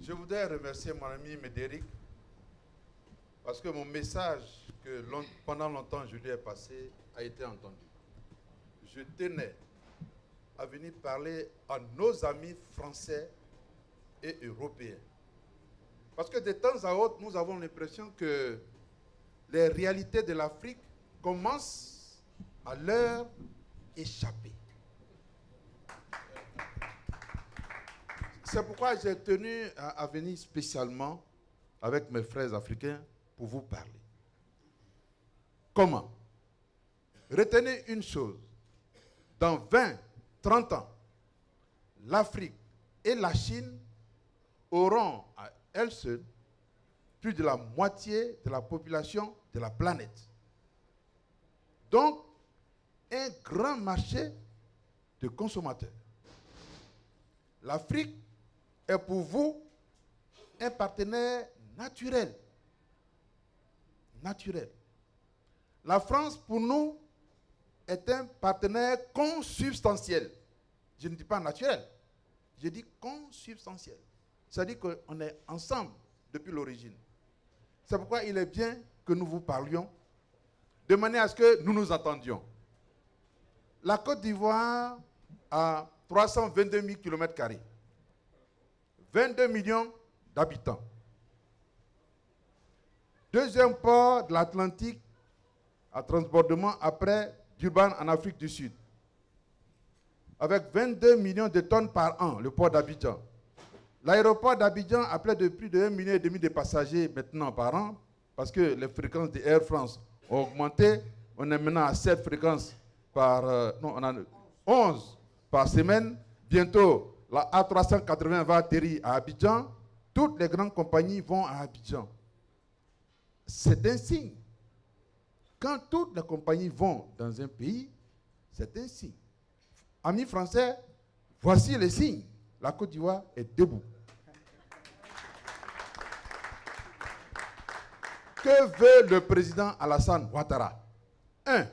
Je voudrais remercier mon ami Médéric parce que mon message que pendant longtemps je lui ai passé a été entendu. Je tenais à venir parler à nos amis français et européens. Parce que de temps à autre, nous avons l'impression que les réalités de l'Afrique commencent à leur échapper. C'est pourquoi j'ai tenu à venir spécialement avec mes frères africains pour vous parler. Comment? Retenez une chose. Dans 20, 30 ans, l'Afrique et la Chine auront à elles seules plus de la moitié de la population de la planète. Donc, un grand marché de consommateurs. L'Afrique est pour vous un partenaire naturel. Naturel. La France, pour nous, est un partenaire consubstantiel. Je ne dis pas naturel, je dis consubstantiel. C'est-à-dire qu'on est ensemble depuis l'origine. C'est pourquoi il est bien que nous vous parlions, de manière à ce que nous nous entendions. La Côte d'Ivoire a 322 000 km², 22 millions d'habitants. Deuxième port de l'Atlantique à transbordement après Durban en Afrique du Sud, avec 22 millions de tonnes par an, le port d'Abidjan. L'aéroport d'Abidjan a plus de 1,5 million de passagers maintenant par an, parce que les fréquences de Air France ont augmenté. On est maintenant à 7 fréquences par... on a 11 par semaine. Bientôt, la A380 va atterrir à Abidjan. Toutes les grandes compagnies vont à Abidjan. C'est un signe. Quand toutes les compagnies vont dans un pays, c'est un signe. Amis français, voici les signes. La Côte d'Ivoire est debout. Que veut le président Alassane Ouattara? 1.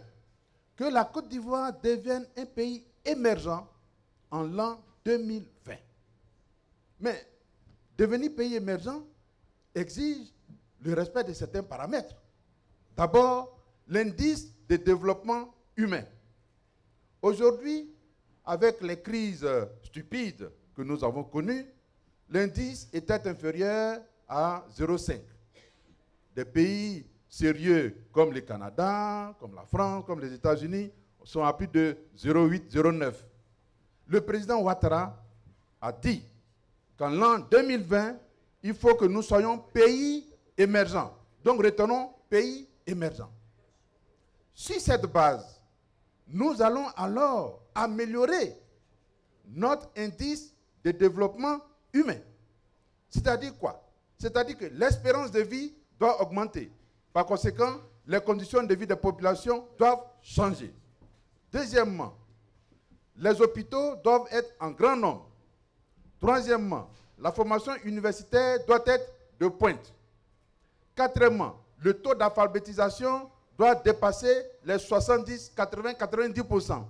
Que la Côte d'Ivoire devienne un pays émergent en l'an 2020. Mais devenir pays émergent exige le respect de certains paramètres. D'abord, l'indice de développement humain. Aujourd'hui, avec les crises stupides que nous avons connues, l'indice était inférieur à 0,5. Des pays sérieux comme le Canada, comme la France, comme les États-Unis sont à plus de 0,8, 0,9. Le président Ouattara a dit qu'en l'an 2020, il faut que nous soyons pays émergents. Donc retenons pays émergents. Sur cette base, nous allons alors améliorer notre indice de développement humain. C'est-à-dire quoi? C'est-à-dire que l'espérance de vie doit augmenter. Par conséquent, les conditions de vie des populations doivent changer. Deuxièmement, les hôpitaux doivent être en grand nombre. Troisièmement, la formation universitaire doit être de pointe. Quatrièmement, le taux d'alphabétisation doit dépasser les 70, 80, 90%.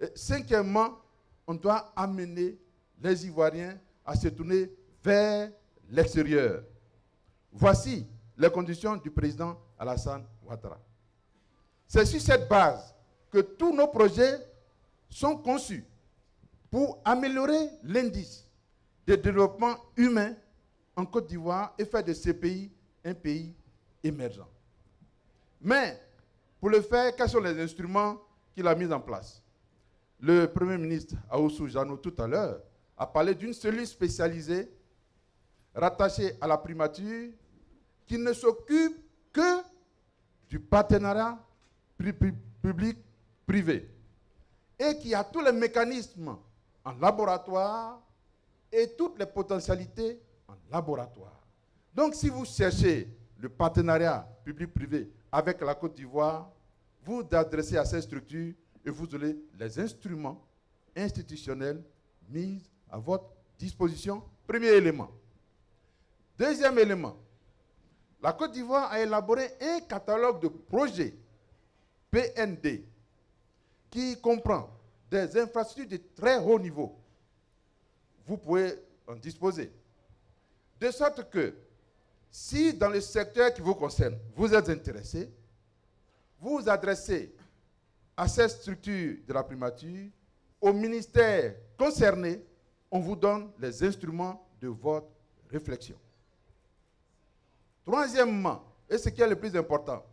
Et cinquièmement, on doit amener les Ivoiriens à se tourner vers l'extérieur. Voici les conditions du président Alassane Ouattara. C'est sur cette base que tous nos projets sont conçus pour améliorer l'indice de développement humain en Côte d'Ivoire et faire de ce pays un pays émergent. Mais pour le faire, quels sont les instruments qu'il a mis en place? Le Premier ministre Ahoussou Jano tout à l'heure a parlé d'une cellule spécialisée rattachée à la primature qui ne s'occupe que du partenariat public-privé et qui a tous les mécanismes en laboratoire et toutes les potentialités en laboratoire. Donc si vous cherchez le partenariat public-privé avec la Côte d'Ivoire, vous vous adressez à ces structures et vous aurez les instruments institutionnels mis à votre disposition. Premier élément. Deuxième élément, la Côte d'Ivoire a élaboré un catalogue de projets PND qui comprend des infrastructures de très haut niveau. Vous pouvez en disposer. De sorte que, si dans le secteur qui vous concerne, vous êtes intéressé, vous vous adressez à cette structure de la primature, au ministère concerné, on vous donne les instruments de votre réflexion. Troisièmement, et ce qui est le plus important,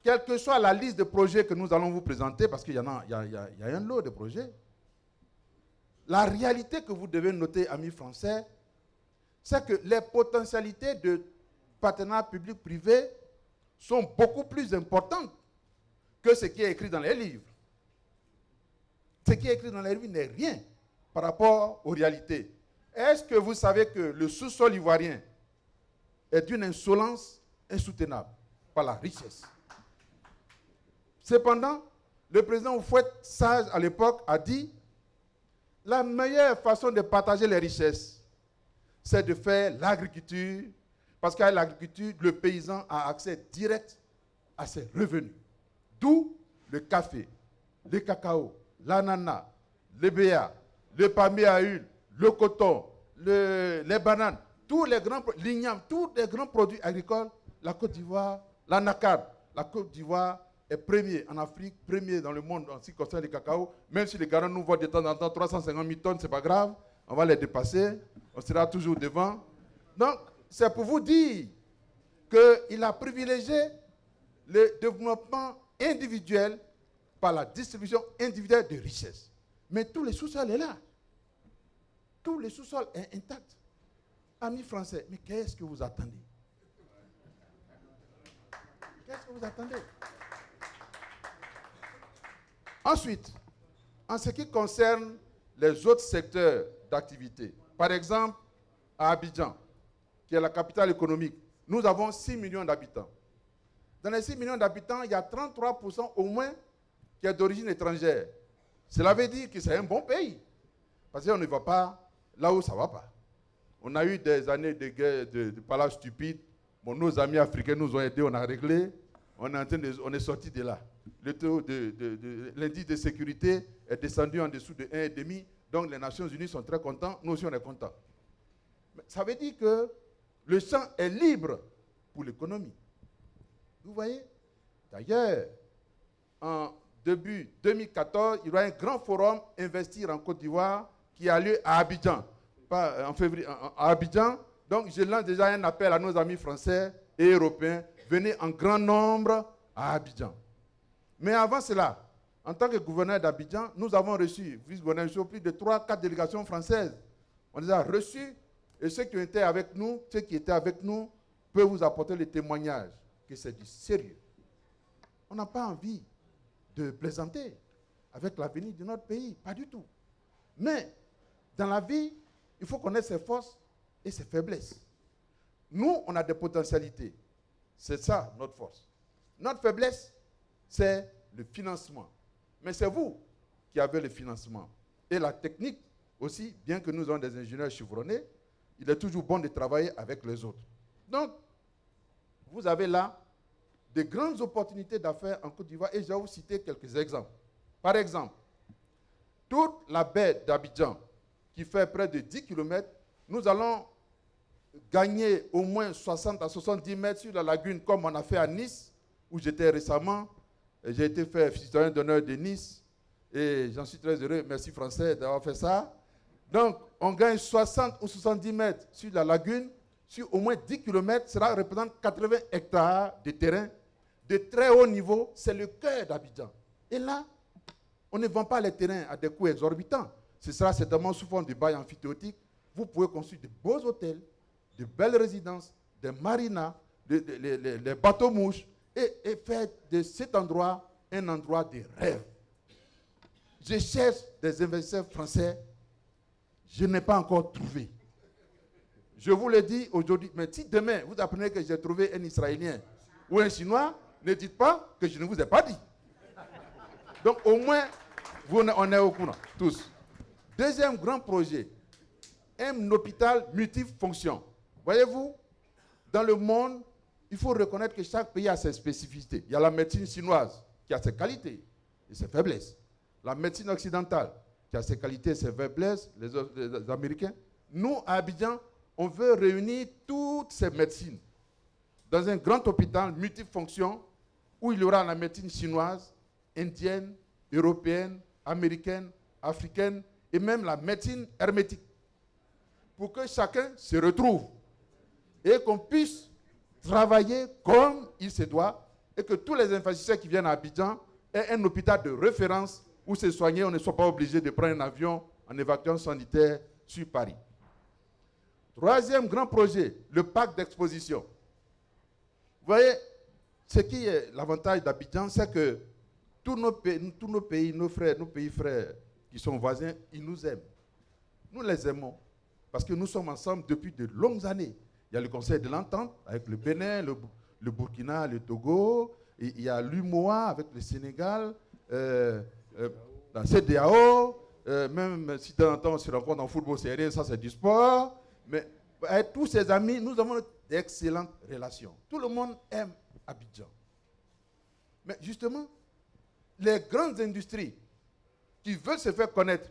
quelle que soit la liste de projets que nous allons vous présenter, parce qu'il y a un lot de projets, la réalité que vous devez noter, amis français, c'est que les potentialités de partenariat public-privé sont beaucoup plus importantes que ce qui est écrit dans les livres. Ce qui est écrit dans les livres n'est rien par rapport aux réalités. Est-ce que vous savez que le sous-sol ivoirien est d'une insolence insoutenable par la richesse? Cependant, le président Houphouët-Sage, à l'époque, a dit « La meilleure façon de partager les richesses, c'est de faire l'agriculture, parce qu'avec l'agriculture, le paysan a accès direct à ses revenus. » D'où le café, le cacao, l'ananas, le béa, le palmier à huile, le coton, les bananes, tous les grands, l'igname, tous les grands produits agricoles, la Côte d'Ivoire, l'anacarde. La Côte d'Ivoire est premier en Afrique, premier dans le monde en ce qui concerne le cacao. Même si les Ghanéens nous voient de temps en temps 350 000 tonnes, ce n'est pas grave. On va les dépasser. On sera toujours devant. Donc, c'est pour vous dire qu'il a privilégié le développement individuel par la distribution individuelle de richesses. Mais tout le sous-sol est là. Tout le sous-sol est intact. Amis français, mais qu'est-ce que vous attendez? Qu'est-ce que vous attendez? Ensuite, en ce qui concerne les autres secteurs d'activité, par exemple, à Abidjan, qui est la capitale économique, nous avons 6 millions d'habitants. Dans les 6 millions d'habitants, il y a 33% au moins qui est d'origine étrangère. Cela veut dire que c'est un bon pays. Parce qu'on ne va pas là où ça ne va pas. On a eu des années de guerre, de palaces stupides. Bon, nos amis africains nous ont aidés, on a réglé. On est sorti de là. Le taux l'indice de sécurité est descendu en dessous de 1,5. Donc les Nations Unies sont très contents. Nous aussi, on est contents. Mais ça veut dire que le champ est libre pour l'économie. Vous voyez? D'ailleurs, en début 2014, il y aura un grand forum Investir en Côte d'Ivoire qui a lieu à Abidjan. Pas en février, à Abidjan. Donc, je lance déjà un appel à nos amis français et européens. Venez en grand nombre à Abidjan. Mais avant cela, en tant que gouverneur d'Abidjan, nous avons reçu, vice-gouverneur, plus de 3-4 délégations françaises. On les a reçus et ceux qui étaient avec nous, peuvent vous apporter le témoignage que c'est du sérieux. On n'a pas envie de plaisanter avec l'avenir de notre pays, pas du tout. Mais dans la vie, il faut connaître ses forces et ses faiblesses. Nous, on a des potentialités. C'est ça notre force. Notre faiblesse, c'est le financement. Mais c'est vous qui avez le financement. Et la technique aussi, bien que nous ayons des ingénieurs chevronnés, il est toujours bon de travailler avec les autres. Donc, vous avez là de grandes opportunités d'affaires en Côte d'Ivoire et je vais vous citer quelques exemples. Par exemple, toute la baie d'Abidjan, qui fait près de 10 km, nous allons gagner au moins 60 à 70 mètres sur la lagune, comme on a fait à Nice, où j'étais récemment. J'ai été fait citoyen d'honneur de Nice et j'en suis très heureux. Merci français d'avoir fait ça. Donc, on gagne 60 ou 70 mètres sur la lagune, sur au moins 10 km, cela représente 80 hectares de terrain de très haut niveau. C'est le cœur d'Abidjan. Et là, on ne vend pas les terrains à des coûts exorbitants. Ce sera certainement sous forme de bail amphithéotique. Vous pouvez construire de beaux hôtels, de belles résidences, des marinas, des bateaux-mouches, et faire de cet endroit un endroit de rêve. Je cherche des investisseurs français, je n'ai pas encore trouvé. Je vous le dis aujourd'hui, mais si demain vous apprenez que j'ai trouvé un Israélien ou un Chinois, ne dites pas que je ne vous ai pas dit. Donc au moins, on est au courant, tous. Deuxième grand projet, un hôpital multifonction. Voyez-vous, dans le monde, il faut reconnaître que chaque pays a ses spécificités. Il y a la médecine chinoise qui a ses qualités et ses faiblesses. La médecine occidentale qui a ses qualités et ses faiblesses, les Américains. Nous, à Abidjan, on veut réunir toutes ces médecines dans un grand hôpital multifonction où il y aura la médecine chinoise, indienne, européenne, américaine, africaine et même la médecine hermétique, pour que chacun se retrouve et qu'on puisse travailler comme il se doit et que tous les investisseurs qui viennent à Abidjan aient un hôpital de référence où se soigner, on ne soit pas obligé de prendre un avion en évacuation sanitaire sur Paris. Troisième grand projet, le parc d'exposition. Vous voyez, ce qui est l'avantage d'Abidjan, c'est que tous nos pays, nos pays frères qui sont voisins, ils nous aiment. Nous les aimons parce que nous sommes ensemble depuis de longues années. Il y a le Conseil de l'Entente avec le Bénin, le Burkina, le Togo. Il y a l'UMOA avec le Sénégal, la CEDEAO. Même si de temps en temps on se rencontre en football, c'est rien, ça c'est du sport. Mais avec tous ces amis, nous avons d'excellentes relations. Tout le monde aime Abidjan. Mais justement, les grandes industries qui veulent se faire connaître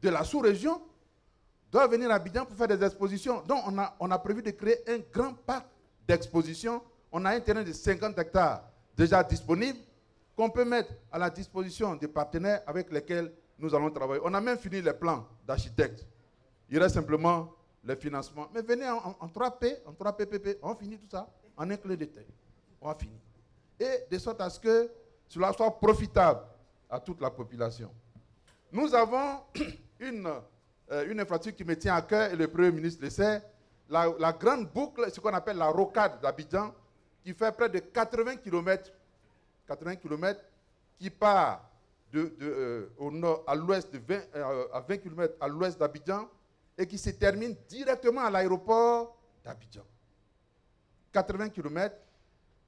de la sous-région doivent venir à Abidjan pour faire des expositions. Donc on a prévu de créer un grand parc d'exposition. On a un terrain de 50 hectares déjà disponible qu'on peut mettre à la disposition des partenaires avec lesquels nous allons travailler. On a même fini les plans d'architectes. Il reste simplement le financement. Mais venez en 3P, en 3 PPP, on finit tout ça en un clin d'œil. On a fini. Et de sorte à ce que cela soit profitable à toute la population. Nous avons une infrastructure qui me tient à cœur et le Premier ministre le sait, la grande boucle, ce qu'on appelle la rocade d'Abidjan, qui fait près de 80 km, qui part au nord, à l'ouest, à 20 km à l'ouest d'Abidjan, et qui se termine directement à l'aéroport d'Abidjan. 80 km,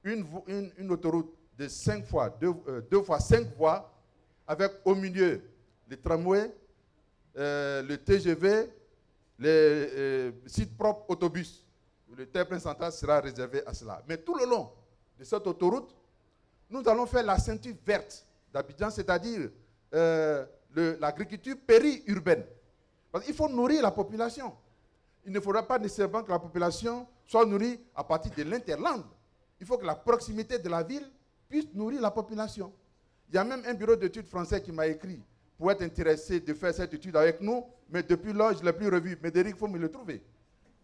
une autoroute de 5 fois, 2 fois 5 voies, avec au milieu les tramways, le TGV, les sites propres autobus. Le terre-plein central sera réservé à cela. Mais tout le long de cette autoroute, nous allons faire la ceinture verte d'Abidjan, c'est-à-dire l'agriculture périurbaine. Parce qu'il faut nourrir la population. Il ne faudra pas nécessairement que la population soit nourrie à partir de l'interland. Il faut que la proximité de la ville puisse nourrir la population. Il y a même un bureau d'études français qui m'a écrit pour être intéressé de faire cette étude avec nous, mais depuis lors, je ne l'ai plus revu. Médéric, il faut me le trouver.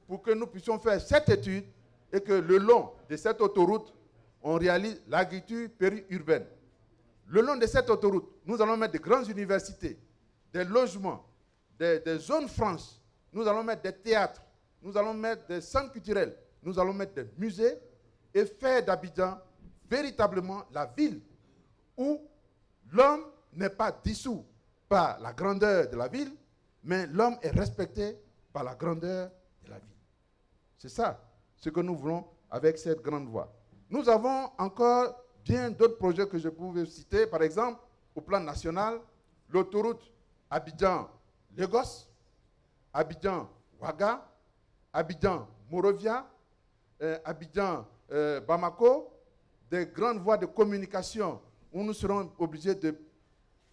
Pour que nous puissions faire cette étude et que le long de cette autoroute, on réalise l'agriculture périurbaine. Le long de cette autoroute, nous allons mettre de grandes universités, des logements, des zones franches. Nous allons mettre des théâtres, nous allons mettre des centres culturels, nous allons mettre des musées et faire d'Abidjan véritablement la ville où l'homme n'est pas dissous par la grandeur de la ville, mais l'homme est respecté par la grandeur de la ville. C'est ça ce que nous voulons avec cette grande voie. Nous avons encore bien d'autres projets que je pouvais citer. Par exemple, au plan national, l'autoroute Abidjan-Lagos, Abidjan-Ouaga, Abidjan-Morovia, Abidjan-Bamako, des grandes voies de communication où nous serons obligés de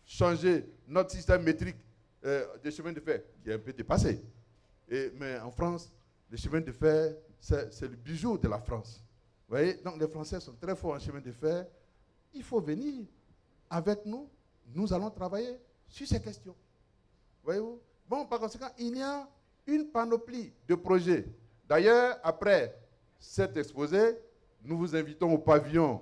changer notre système métrique de chemin de fer, qui est un peu dépassé. Mais en France, le chemin de fer, c'est le bijou de la France. Vous voyez, donc les Français sont très forts en chemin de fer. Il faut venir avec nous. Nous allons travailler sur ces questions. Voyez-vous? Bon, par conséquent, il y a une panoplie de projets. D'ailleurs, après cet exposé, nous vous invitons au pavillon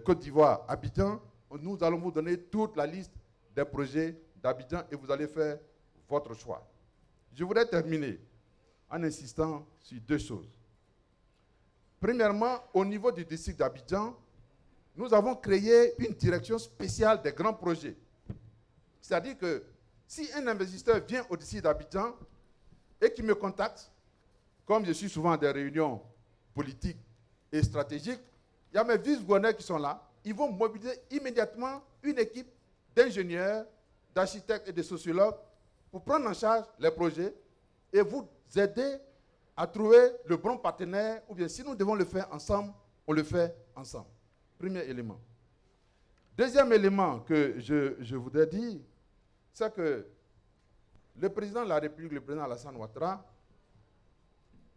Côte d'Ivoire, Abidjan. Nous allons vous donner toute la liste des projets d'Abidjan et vous allez faire votre choix. Je voudrais terminer en insistant sur 2 choses. Premièrement, au niveau du district d'Abidjan, nous avons créé une direction spéciale des grands projets. C'est-à-dire que si un investisseur vient au district d'Abidjan et qui me contacte, comme je suis souvent à des réunions politiques et stratégiques, il y a mes vice-gouverneurs qui sont là. Ils vont mobiliser immédiatement une équipe d'ingénieurs, d'architectes et de sociologues pour prendre en charge les projets et vous aider à trouver le bon partenaire, ou bien si nous devons le faire ensemble, on le fait ensemble. Premier élément. Deuxième élément que je voudrais dire, c'est que le président de la République, le président Alassane Ouattara,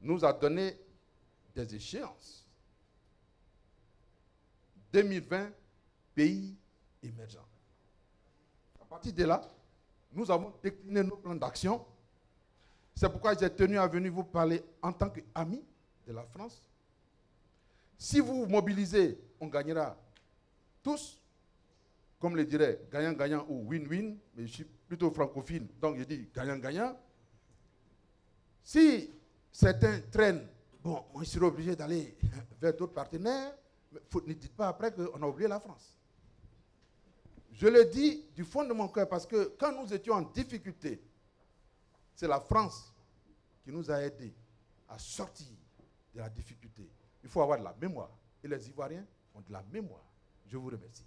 nous a donné des échéances. 2020, pays émergent. À partir de là, nous avons décliné nos plans d'action. C'est pourquoi j'ai tenu à venir vous parler en tant qu'ami de la France. Si vous vous mobilisez, on gagnera tous. Comme le dirait gagnant-gagnant ou win-win, mais je suis plutôt francophile, donc je dis gagnant-gagnant. Si certains traînent, bon, on serait obligé d'aller vers d'autres partenaires, mais ne dites pas après qu'on a oublié la France. Je le dis du fond de mon cœur parce que quand nous étions en difficulté, c'est la France qui nous a aidés à sortir de la difficulté. Il faut avoir de la mémoire. Et les Ivoiriens ont de la mémoire. Je vous remercie.